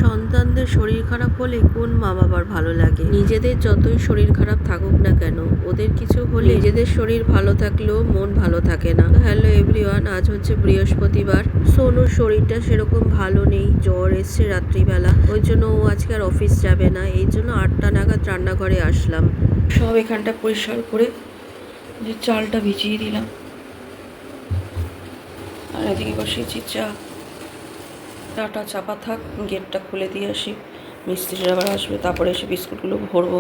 সন্তানদের শরীর খারাপ হলে কোন মা বাবার ভালো লাগে? নিজেদের যতই শরীর খারাপ থাকুক না কেন, ওদের কিছু হলে নিজেদের শরীর ভালো থাকলেও মন ভালো থাকে না। হ্যালো এভরিওয়ান, আজ হচ্ছে বৃহস্পতিবার। সোনুর শরীরটা সেরকম ভালো নেই, জ্বর এসছে রাত্রিবেলা, ওই জন্য ও আজকে আর অফিস যাবে না। এই জন্য 8টা নাগাদ রান্নাঘরে আসলাম। সব এখানটা পরিষ্কার করে যে চালটা ভিজিয়ে দিলাম, আর এদিকে বসিয়েছি চা। চাটা চাপা থাক, গেটটা খুলে দিয়ে আসি, মিস্ত্রিরা আবার আসবে, তারপরে এসে বিস্কুটগুলো ভরবো।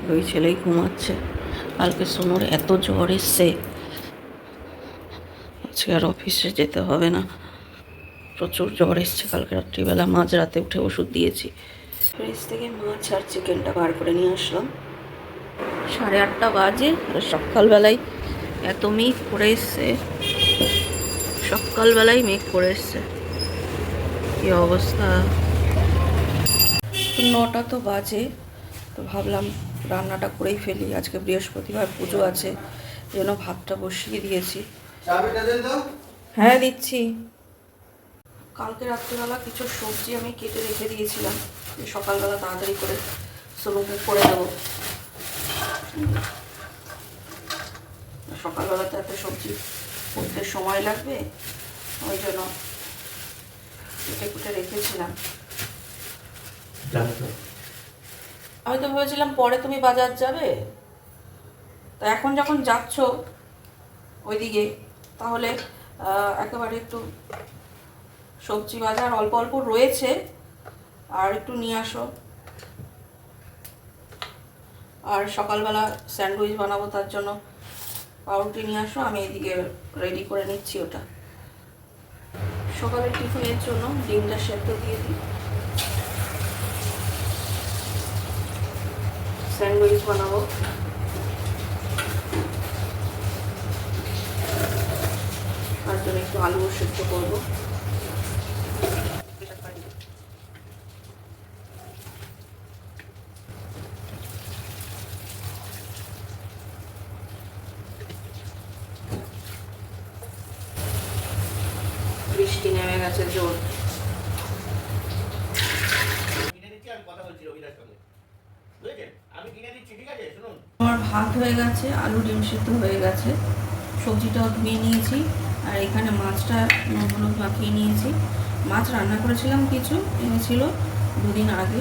দুই ছেলেই ঘুমাচ্ছে। কালকে সোনুর এত জ্বর এসছে, আজকে আর অফিসে যেতে হবে না। প্রচুর জ্বর এসছে কালকে রাত্রিবেলা, মাঝরাতে উঠে ওষুধ দিয়েছি। ফ্রিজ থেকে মাছ আর চিকেনটা বার করে নিয়ে আসলাম। 8:30 বাজে, আর সকালবেলায় এত মেঘ করে এসছে, সকালবেলায় মেঘ করে এসছে, কি অবস্থা। 9টা তো বাজে, তো ভাবলাম রান্নাটা করেই ফেলি। আজকে বৃহস্পতিবার, পুজো আছে, এই জন্য ভাতটা বসিয়ে দিয়েছি। হ্যাঁ দিচ্ছি। কালকে রাত্রিবেলা কিছু সবজি আমি কেটে রেখে দিয়েছিলাম, যে সকালবেলা তাড়াতাড়ি করে সোনুকে করে দেবো। সকালবেলা তো এত সবজি করতে সময় লাগবে, ওই জন্য কেটে কুটে রেখেছিলাম। আমি তো ভেবেছিলাম পরে তুমি বাজার যাবে, তা এখন যখন যাচ্ছ ওইদিকে, তাহলে একেবারে একটু সবজি বাজার অল্প অল্প রয়েছে, আর একটু নিয়ে আসো। আর সকালবেলা স্যান্ডউইচ বানাবো, তার জন্য পাউরুটি নিয়ে আসো, আমি এদিকে রেডি করে নিচ্ছি ওটা। সকালের টিফিনের জন্য ডিমটা সেদ্ধ দিয়ে দিই, স্যান্ডউইচ বানাবো। তার জন্য একটু আলু সেদ্ধ করবো। বৃষ্টি নেমে গেছে জোর। আমার ভাত হয়ে গেছে, আলু ডিম সিদ্ধ হয়ে গেছে, সবজিটাও ধুয়ে নিয়েছি, আর এখানে মাছটা হলুদ মাখিয়ে নিয়েছি। মাছ রান্না করেছিলাম, কিছু এনেছিল 2 দিন আগে,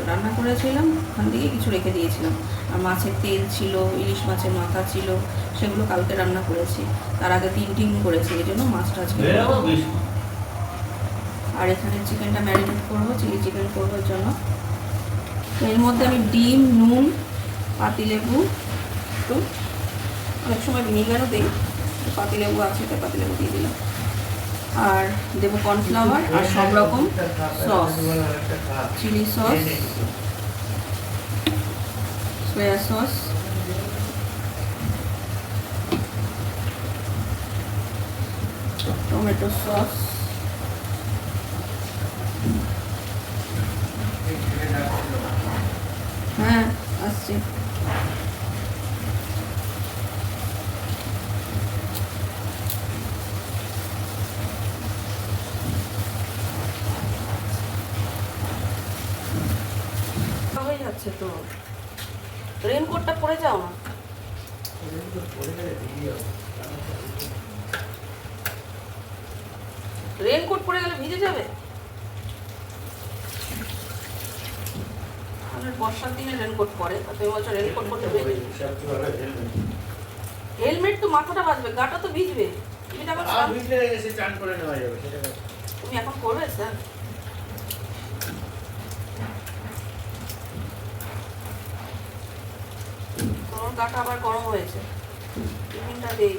রান্না করেছিলাম, ওখান থেকে কিছু রেখে দিয়েছিলাম। আর মাছের তেল ছিল, ইলিশ মাছের মাথা ছিল, সেগুলো কালকে রান্না করেছি। তার আগে 3 ডিম করেছি, এই জন্য মাছটা আজকে। আর এখানে চিকেনটা ম্যারিনেট করবো, চিলি চিকেন করবার জন্য। এর মধ্যে আমি ডিম, নুন, পাতিলেবু, একটু অনেক সময় ভিনেগারও দিই, পাতিলেবু আছে তাই পাতিলেবু দিয়ে দিলাম। আর দেবো কর্নফ্লাওয়ার আর সব রকম sauce, chilli sauce, soya sauce, tomato sauce, হ্যাঁ আসছে। হয়ে যাচ্ছে তো, রেনকোটটা পরে যাও না। রেনকোট পরে গেলে ভিজে যাবে। বর্ষার দিনে রেনকোট পরে, তুমি বলছো রেনকোট পরতে হবে। হেলমেট তো মাথাটা বাজবে, গাটা তো ভিজবে। তুমি এখন করবে স্যার? তোমার গাটা আবার গরম হয়েছে, টিফিনটা দেই,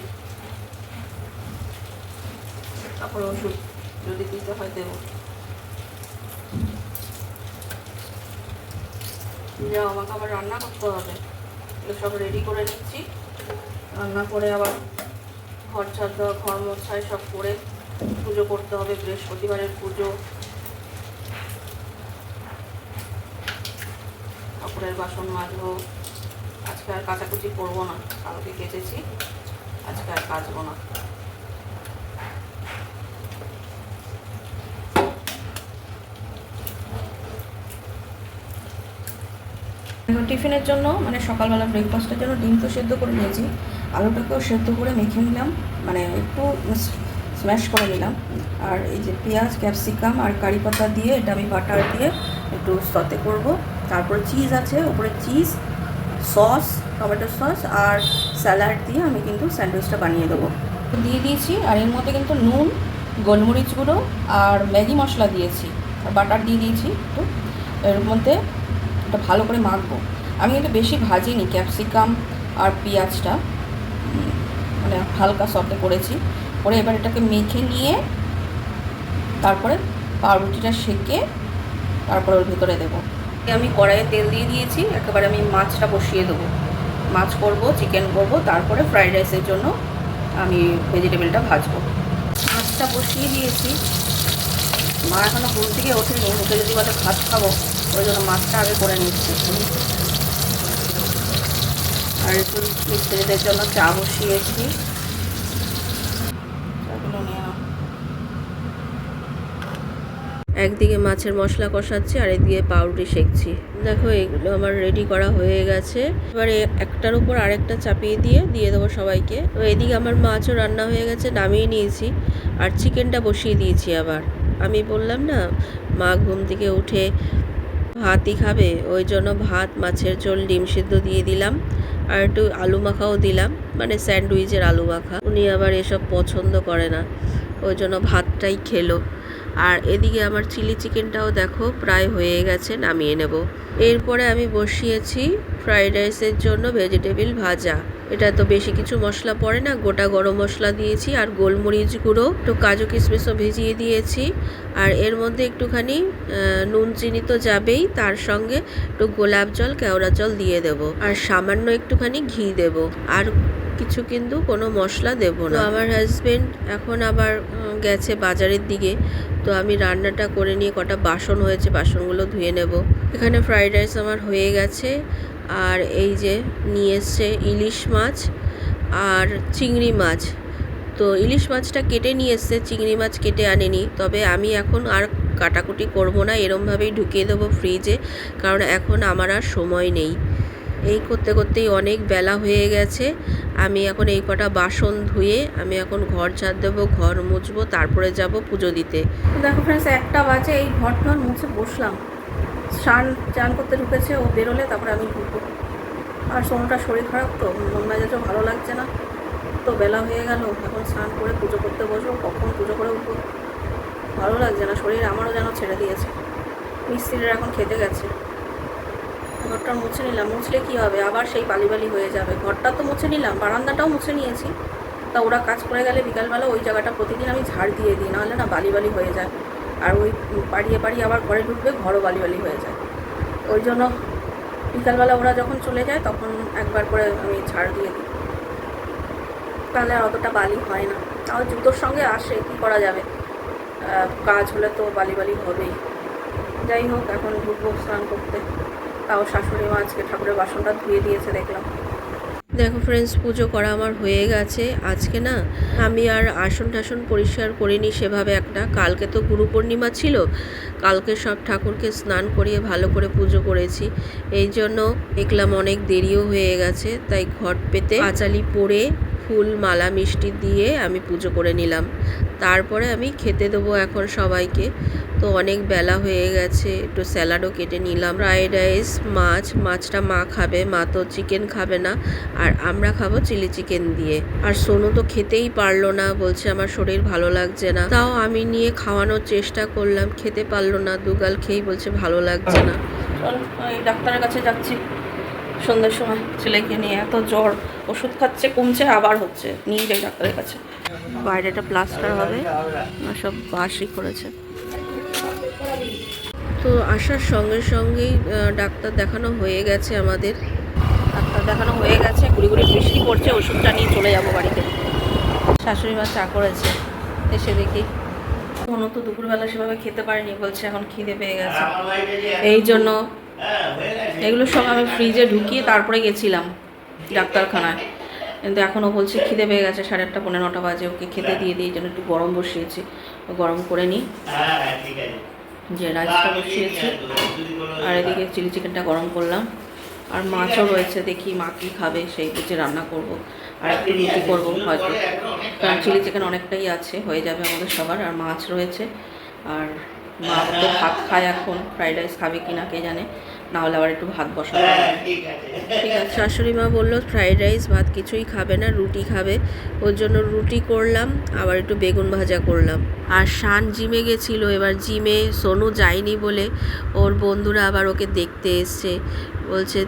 তারপরে ওষুধ যদি দিতে হয় দেবো। যাও, আমাকে আবার রান্না করতে হবে, এগুলো সব রেডি করে নিচ্ছি। রান্না করে আবার ঘর ঝাড় দেওয়া, ঘর মোছাই সব করে পুজো করতে হবে, বৃহস্পতিবারের পুজো। কাপড়ের বাসন মাজবো। আজকে আর কাচাকুচি করবো না, কালকে কেচেছি, আজকে আর কাচবো না। দেখো টিফিনের জন্য মানে সকালবেলা ব্রেকফাস্টের জন্য ডিম তো সেদ্ধ করে নিয়েছি, আলুটাকেও সেদ্ধ করে মেখে নিলাম, মানে একটু স্ম্যাশ করে নিলাম। আর এই যে পেঁয়াজ, ক্যাপসিকাম আর কারি পাতা দিয়ে এটা আমি বাটার দিয়ে একটু সতে করব। তারপরে চিজ আছে, উপরে চিজ, সস, টমেটো সস আর স্যালাড দিয়ে আমি কিন্তু স্যান্ডউইচটা বানিয়ে দেবো। দিয়ে দিয়েছি, আর এর মধ্যে কিন্তু নুন, গোলমরিচ গুঁড়ো আর ম্যাগি মশলা দিয়েছি, আর বাটার দিয়ে দিয়েছি একটু। এর মধ্যে এটা ভালো করে মাখবো। আমি কিন্তু বেশি ভাজিনি ক্যাপসিকাম আর পেঁয়াজটা, মানে হালকা সতে করেছি। করে এবার এটাকে মেখে নিয়ে তারপরে পাউরুটিটা সেঁকে তারপরে ওর ভিতরে দেবো। আমি কড়াইয়ে তেল দিয়ে দিয়েছি, একেবারে আমি মাছটা বসিয়ে দেবো। মাছ করব, চিকেন করব, তারপরে ফ্রাইড রাইসের জন্য আমি ভেজিটেবলটা ভাজবো। মাছটা বসিয়ে দিয়েছি। মা এখনও ঘুম থেকে ওঠেনি, মুখে যদি বলে ভাত খাবো, ওই জন্য মাছটা আগে করে নিচ্ছি। আর একটু মিস্ত্রিদের জন্য চা বসিয়েছি। একদিকে মাছের মশলা কষাচ্ছি আর এদিকে পাউরুটি সেঁকছি। দেখো এগুলো আমার রেডি করা হয়ে গেছে। এবারে একটার উপর আরেকটা চাপিয়ে দিয়ে দেবো সবাইকে। তো এদিকে আমার মাছও রান্না হয়ে গেছে, নামিয়ে নিয়েছি। আর চিকেনটা বসিয়ে দিয়েছি আবার। আমি বললাম না মা ঘুম থেকে উঠে ভাতই খাবে, ওই জন্য ভাত, মাছের ঝোল, ডিম সিদ্ধ দিয়ে দিলাম। আর একটু আলু মাখাও দিলাম, মানে স্যান্ডউইচের আলু মাখা। উনি আবার এসব পছন্দ করে না, ওই জন্য ভাতটাই খেলো। আর এদিকে আমার চিলি চিকেনটাও দেখো প্রায় হয়ে গেছে, নামিয়ে নেব। এরপরে আমি বসিয়েছি ফ্রাইড রাইসের জন্য ভেজিটেবল ভাজা। এটা তো বেশি কিছু মশলা পড়ে না, গোটা গরম মশলা দিয়েছি আর গোলমরিচ গুঁড়ো, একটু কাজু কিশমিশও ভিজিয়ে দিয়েছি। আর এর মধ্যে একটুখানি নুন চিনি তো যাবেই, তার সঙ্গে একটু গোলাপ জল, কেওড়া জল দিয়ে দেব। আর সামান্য একটুখানি ঘি দেব। আর কিছু কিন্তু কোনো মশলা দেব না। আমার হাজবেন্ড এখন আবার গেছে বাজারের দিকে, তো আমি রান্নাটা করে নিয়ে কটা বাসন হয়েছে, বাসনগুলো ধুয়ে নেব। এখানে ফ্রাইড রাইস আমার হয়ে গেছে। আর এই যে নিয়ে এসছে ইলিশ মাছ আর চিংড়ি মাছ। তো ইলিশ মাছটা কেটে নিয়ে এসছে, চিংড়ি মাছ কেটে আনেনি। তবে আমি এখন আর কাটাকুটি করব না, এরমভাবেই ঢুকিয়ে দেবো ফ্রিজে, কারণ এখন আমার আর সময় নেই। এই করতে করতেই অনেক বেলা হয়ে গেছে। আমি এখন এই কটা বাসন ধুয়ে আমি এখন ঘর ঝাড় দেবো, ঘর মুছবো, তারপরে যাব পুজো দিতে। দেখো ফ্রেন্ডস, 1টা বাজে, এই ঘর টর মুছে বসলাম। চান করতে ঢুকেছে, ও বেরোলে তারপরে আমি ঢুকবো। আর সোনুটার শরীর খারাপ, তো মন মেজাজও ভালো লাগছে না, তো বেলা হয়ে গেল। এখন স্নান করে পুজো করতে বসবো, কখন পুজো করে উঠবো ভালো লাগছে না, শরীর আমারও যেন ছেড়ে দিয়েছে। মিস্ত্রিরা এখন খেতে গেছে। ঘরটা মুছে নিলাম, মুছলে কী হবে, আবার সেই বালি বালি হয়ে যাবে। ঘরটা তো মুছে নিলাম, বারান্দাটাও মুছে নিয়েছি। তা ওরা কাজ করে গেলে বিকালবেলা ওই জায়গাটা প্রতিদিন আমি ঝাড় দিয়ে দিই, নাহলে না বালি বালি হয়ে যায়। আর ওই পাড়িয়ে আবার ঘরে ঢুকবে, ঘরও বালি বালি হয়ে যায়। ওই জন্য বিকালবেলা ওরা যখন চলে যায় তখন একবার করে আমি ঝাড় দিয়ে দিই, তাহলে আর অতটা বালি হয় না। তাও জুতোর সঙ্গে আসে, কী করা যাবে, কাজ হলে তো বালি বালি হবেই। যাই হোক, এখন ঢুকবো স্নান করতে। তাও শাশুড়ি মা আজকে ঠাকুরের বাসনটা ধুয়ে দিয়েছে দেখলাম। দেখো ফ্রেন্ডস, পুজো করা আমার হয়ে গেছে। আজকে না আমি আর আসন টাসন পরিষ্কার করিনি সেভাবে একটা। কালকে তো গুরু পূর্ণিমা ছিল, কালকে সব ঠাকুরকে স্নান করিয়ে ভালো করে পুজো করেছি। এই জন্য দেখলাম অনেক দেরিও হয়ে গেছে, তাই ঘট পেতে পাঁচালি পরে ফুল, মালা, মিষ্টি দিয়ে আমি পুজো করে নিলাম। তারপরে আমি খেতে দেবো এখন সবাইকে। তো অনেক বেলা হয়ে গেছে, একটু স্যালাডও কেটে নিলাম। ফ্রাইড রাইস, মাছটা মা খাবে, মা তো চিকেন খাবে না, আর আমরা খাবো চিলি চিকেন দিয়ে। আর সোনু তো খেতেই পারলো না, বলছে আমার শরীর ভালো লাগছে না। তাও আমি নিয়ে খাওয়ানোর চেষ্টা করলাম, খেতে পারলো না, দুগাল খেয়েই বলছে ভালো লাগছে না। চল, এই ডাক্তারের কাছে যাচ্ছি সন্ধ্যের সময় ছেলেকে নিয়ে। এত জ্বর, ওষুধ খাচ্ছে, কমছে, আবার হচ্ছে, নিয়ে যাই ডাক্তারের কাছে। বাইরেটা প্লাস্টার হবে, সব বাসই করেছে। তো আসার সঙ্গে সঙ্গেই ডাক্তার দেখানো হয়ে গেছে আমাদের। ডাক্তার দেখানো হয়ে গেছে, গুড়ি বৃষ্টি পড়ছে, ওষুধটা নিয়ে চলে যাবো বাড়িতে। শাশুড়ি মা চা করেছে, এসে দেখি কোনো তো দুপুরবেলা সেভাবে খেতে পারিনি, বলছে এখন খিদে পেয়ে গেছে। এই জন্য এগুলো সব আমি ফ্রিজে ঢুকিয়ে তারপরে গেছিলাম ডাক্তারখানায়, কিন্তু এখনও বলছে খিদে পেয়ে গেছে। 8:30 পৌনে 9টা বাজে, ওকে খেতে দিয়ে দিই, জন্য একটু গরম বসিয়েছি, গরম করে নিই। যে রাইসটা বসিয়েছি আর এদিকে চিলি চিকেনটা গরম করলাম। আর মাছও রয়েছে, দেখি মা কী খাবে সেই বুঝে রান্না করব। আর একটু রুটি করবো হয়তো, কারণ চিলি চিকেন অনেকটাই আছে, হয়ে যাবে আমাদের সবার। আর মাছ রয়েছে। আর মা তো ভাত খায় এখন, ফ্রাইড রাইস খাবে কি না কে জানে, না হলে আবার একটু ভাত বসাবো। ঠিক আছে। শাশুড়ি মা বললো ফ্রাইড রাইস ভাত কিছুই খাবে না, রুটি খাবে। ওর জন্য রুটি করলাম, আবার একটু বেগুন ভাজা করলাম। আর শান জিমে গেছিলো, এবার জিমে সোনু যায়নি বলে ওর বন্ধুরা আবার ওকে দেখতে এসছে। বলছে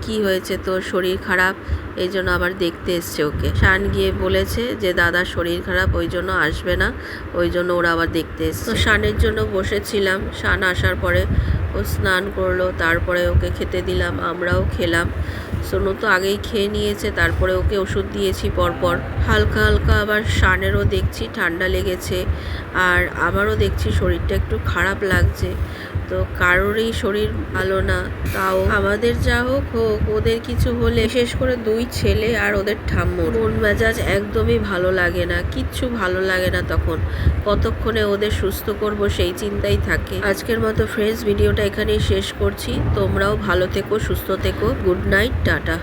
কি হয়েছে তোর, শরীর খারাপ, এই জন্য আবার দেখতে এসছে ওকে। শান গিয়ে বলেছে যে দাদার শরীর খারাপ, ওই জন্য আসবে না, ওই জন্য ওরা আবার দেখতে এসছে। তো শানের জন্য বসেছিলাম। শান আসার পরে ও স্নান করলো, তারপরে ওকে খেতে দিলাম, আমরাও খেলাম। সোনু তো আগেই খেয়ে নিয়েছে, তারপরে ওকে ওষুধ দিয়েছি পরপর। হালকা হালকা আবার শানেরও দেখছি ঠান্ডা লেগেছে, আর আমারও দেখছি শরীরটা একটু খারাপ লাগছে। তো কারোরই শরীর ভালো না, তাও আমাদের যা হোক হোক, ওদের কিছু হলে, বিশেষ করে দুই ছেলে আর ওদের ঠাম্মুর মন মেজাজ একদমই ভালো লাগে না, কিচ্ছু ভালো লাগে না তখন। কতক্ষণে ওদের সুস্থ করব সেই চিন্তাই থাকে। আজকের মতো ফ্রেন্ডস ভিডিওটা এখানেই শেষ করছি। তোমরাও ভালো থেকো, সুস্থ থেকো। Good night, tata.